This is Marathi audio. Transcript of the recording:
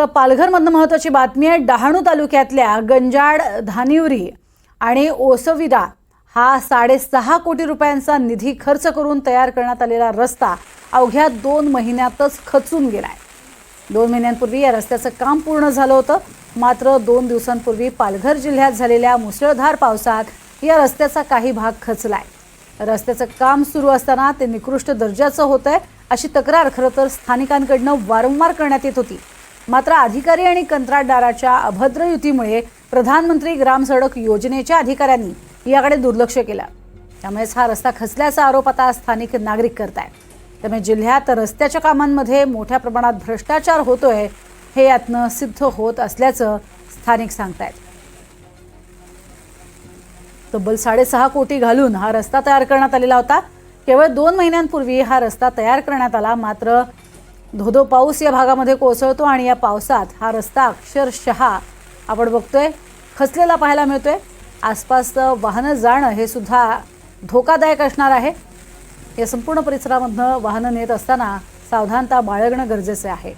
तर पालघरमधनं महत्त्वाची बातमी आहे। डहाणू तालुक्यातल्या गंजाड, धानिवरी आणि ओसविरा हा 6.5 कोटी रुपयांचा निधी खर्च करून तयार करण्यात आलेला रस्ता अवघ्या 2 महिन्यातच खचून गेलाय। 2 महिन्यांपूर्वी या रस्त्याचं काम पूर्ण झालं होतं, मात्र 2 दिवसांपूर्वी पालघर जिल्ह्यात झालेल्या मुसळधार पावसात या रस्त्याचा काही भाग खचलाय। रस्त्याचं काम सुरू असताना ते निकृष्ट दर्जाचं होतंय अशी तक्रार खरं तर स्थानिकांकडून वारंवार करण्यात येत होती। मात्र अधिकारी आणि कंत्राटदाराच्या अभद्र युतीमुळे प्रधानमंत्री ग्राम सडक योजनेच्या अधिकाऱ्यांनी याकडे दुर्लक्ष केलं। त्यामुळेच हा रस्ता खचल्याचा आरोप आता स्थानिक नागरिक करतायत। त्यामुळे जिल्ह्यात रस्त्याच्या कामांमध्ये मोठ्या प्रमाणात भ्रष्टाचार होतोय हे यातनं सिद्ध होत असल्याचं स्थानिक सांगतायत। तब्बल 6.5 कोटी घालून हा रस्ता तयार करण्यात आलेला होता। केवळ 2 महिन्यांपूर्वी हा रस्ता तयार करण्यात आला, मात्र धोधो पाऊस या भागामध्ये कोसळतो आणि या पावसात हा रस्ता अक्षरशः आपण बघतोय खचलेला पाहायला मिळतोय। आसपास वाहनं जाणं हे सुद्धा धोकादायक असणार आहे। या संपूर्ण परिसरामधनं वाहनं नेत असताना सावधानता बाळगणं गरजेचं आहे।